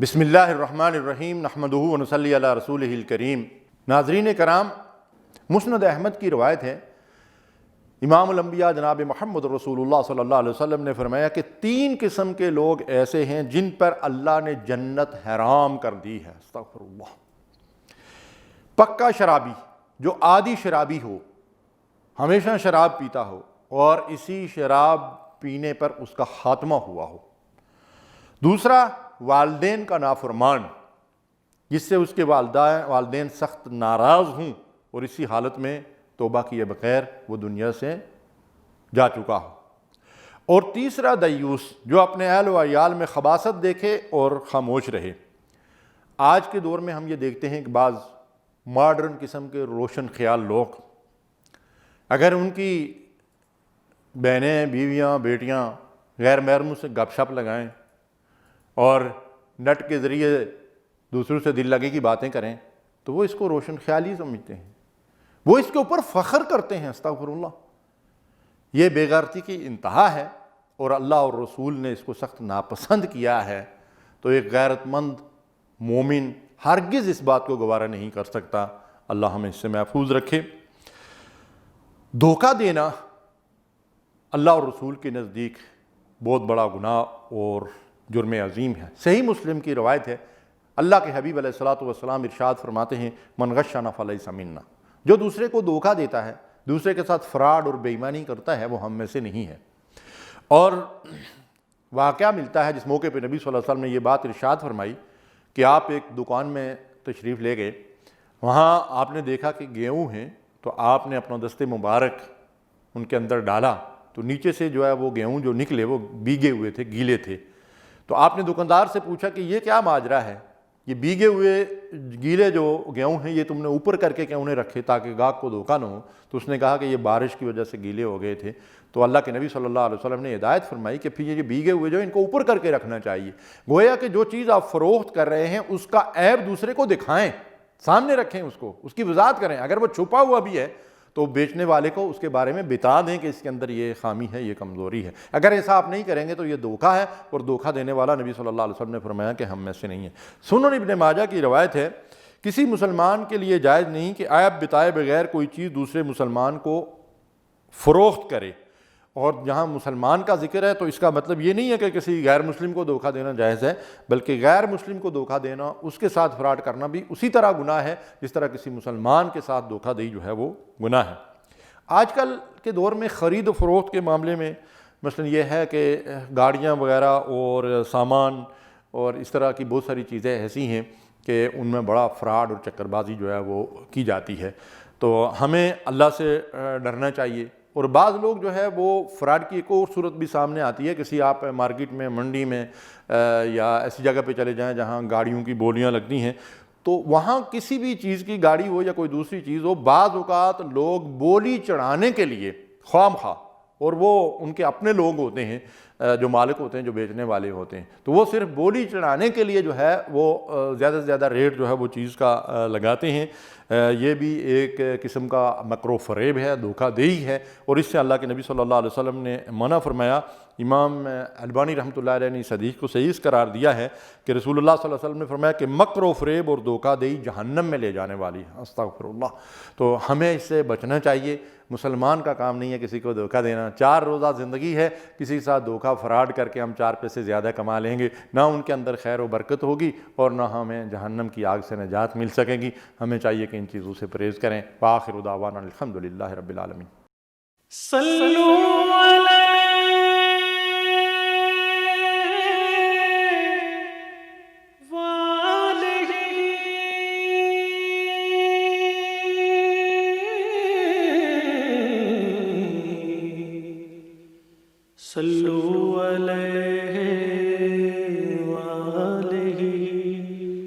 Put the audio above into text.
بسم اللہ الرحمن الرحیم نحمدہ ونصلی علی رسولہ الکریم۔ ناظرین کرام، مسند احمد کی روایت ہے، امام الانبیاء جناب محمد رسول اللہ صلی اللہ علیہ وسلم نے فرمایا کہ 3 قسم کے لوگ ایسے ہیں جن پر اللہ نے جنت حرام کر دی ہے۔ استغفر اللہ۔ پکا شرابی، جو عادی شرابی ہو، ہمیشہ شراب پیتا ہو اور اسی شراب پینے پر اس کا خاتمہ ہوا ہو۔ دوسرا، والدین کا نافرمان، جس سے اس کے والدین سخت ناراض ہوں اور اسی حالت میں توبہ کیے بغیر وہ دنیا سے جا چکا ہو۔ اور تیسرا، دیوس، جو اپنے اہل و عیال میں خباثت دیکھے اور خاموش رہے۔ آج کے دور میں ہم یہ دیکھتے ہیں کہ بعض ماڈرن قسم کے روشن خیال لوگ اگر ان کی بہنیں، بیویاں، بیٹیاں غیر محرموں سے گپ شپ لگائیں اور نیٹ کے ذریعے دوسروں سے دل لگے کی باتیں کریں تو وہ اس کو روشن خیالی سمجھتے ہیں، وہ اس کے اوپر فخر کرتے ہیں۔ استغفر اللہ۔ یہ بے غیرتی کی انتہا ہے اور اللہ اور رسول نے اس کو سخت ناپسند کیا ہے۔ تو ایک غیرت مند مومن ہرگز اس بات کو گوارا نہیں کر سکتا۔ اللہ ہمیں اس سے محفوظ رکھے۔ دھوکہ دینا اللہ اور رسول کے نزدیک بہت بڑا گناہ اور جرم عظیم ہے۔ صحیح مسلم کی روایت ہے، اللہ کے حبیب علیہ الصلوۃ والسلام ارشاد فرماتے ہیں، من غشنا فلیس منا، جو دوسرے کو دھوکہ دیتا ہے، دوسرے کے ساتھ فراڈ اور بے ایمانی کرتا ہے، وہ ہم میں سے نہیں ہے۔ اور واقعہ ملتا ہے جس موقع پہ نبی صلی اللہ علیہ وسلم نے یہ بات ارشاد فرمائی کہ آپ ایک دکان میں تشریف لے گئے، وہاں آپ نے دیکھا کہ گیہوں ہیں، تو آپ نے اپنا دست مبارک ان کے اندر ڈالا تو نیچے سے جو ہے وہ گیہوں جو نکلے وہ بھیگے ہوئے تھے، گیلے تھے۔ تو آپ نے دکاندار سے پوچھا کہ یہ کیا ماجرا ہے، یہ بھیگے ہوئے گیلے جو گیہوں ہیں یہ تم نے اوپر کر کے کیوں انہیں رکھے تاکہ گاہک کو دھوکہ نہ ہو؟ تو اس نے کہا کہ یہ بارش کی وجہ سے گیلے ہو گئے تھے۔ تو اللہ کے نبی صلی اللہ علیہ وسلم نے ہدایت فرمائی کہ پھر یہ بھیگے ہوئے جو ان کو اوپر کر کے رکھنا چاہیے۔ گویا کہ جو چیز آپ فروخت کر رہے ہیں اس کا عیب دوسرے کو دکھائیں، سامنے رکھیں، اس کو، اس کی وضاحت کریں۔ اگر وہ چھپا ہوا بھی ہے تو بیچنے والے کو اس کے بارے میں بتا دیں کہ اس کے اندر یہ خامی ہے، یہ کمزوری ہے۔ اگر ایسا آپ نہیں کریں گے تو یہ دھوکہ ہے، اور دھوکہ دینے والا نبی صلی اللہ علیہ وسلم نے فرمایا کہ ہم میں سے نہیں ہے۔ سنن ابن ماجہ کی روایت ہے، کسی مسلمان کے لیے جائز نہیں کہ عیب بتائے بغیر کوئی چیز دوسرے مسلمان کو فروخت کرے۔ اور جہاں مسلمان کا ذکر ہے تو اس کا مطلب یہ نہیں ہے کہ کسی غیر مسلم کو دھوکہ دینا جائز ہے، بلکہ غیر مسلم کو دھوکہ دینا، اس کے ساتھ فراڈ کرنا بھی اسی طرح گناہ ہے جس طرح کسی مسلمان کے ساتھ دھوکہ دہی جو ہے وہ گناہ ہے۔ آج کل کے دور میں خرید و فروخت کے معاملے میں مثلا یہ ہے کہ گاڑیاں وغیرہ اور سامان اور اس طرح کی بہت ساری چیزیں ایسی ہیں کہ ان میں بڑا فراڈ اور چکر بازی جو ہے وہ کی جاتی ہے۔ تو ہمیں اللہ سے ڈرنا چاہیے۔ اور بعض لوگ جو ہے وہ فراڈ کی ایک اور صورت بھی سامنے آتی ہے، کسی آپ مارکیٹ میں، منڈی میں یا ایسی جگہ پہ چلے جائیں جہاں گاڑیوں کی بولیاں لگتی ہیں، تو وہاں کسی بھی چیز کی گاڑی ہو یا کوئی دوسری چیز ہو، بعض اوقات لوگ بولی چڑھانے کے لیے خواہ مخواہ، اور وہ ان کے اپنے لوگ ہوتے ہیں جو مالک ہوتے ہیں، جو بیچنے والے ہوتے ہیں، تو وہ صرف بولی چڑھانے کے لیے جو ہے وہ زیادہ سے زیادہ ریٹ جو ہے وہ چیز کا لگاتے ہیں۔ یہ بھی ایک قسم کا مکر و فریب ہے، دھوکہ دہی ہے، اور اس سے اللہ کے نبی صلی اللہ علیہ وسلم نے منع فرمایا۔ امام البانی رحمۃ اللہ علیہ نے اس حدیث کو صحیح قرار دیا ہے کہ رسول اللہ صلی اللہ علیہ وسلم نے فرمایا کہ مکر و فریب اور دھوکہ دہی جہنم میں لے جانے والی ہے۔ استغفر اللہ۔ تو ہمیں اس سے بچنا چاہیے۔ مسلمان کا کام نہیں ہے کسی کو دھوکہ دینا۔ 4 روزہ زندگی ہے، کسی کے ساتھ دھوکہ فراڈ کر کے ہم 4 پیسے زیادہ کما لیں گے، نہ ان کے اندر خیر و برکت ہوگی اور نہ ہمیں جہنم کی آگ سے نجات مل سکے گی۔ ہمیں چاہیے کہ ان چیزوں سے پرہیز کریں۔ وآخر دعوانا الحمدللہ رب العالمین۔ صلوا علی صلوا علیہ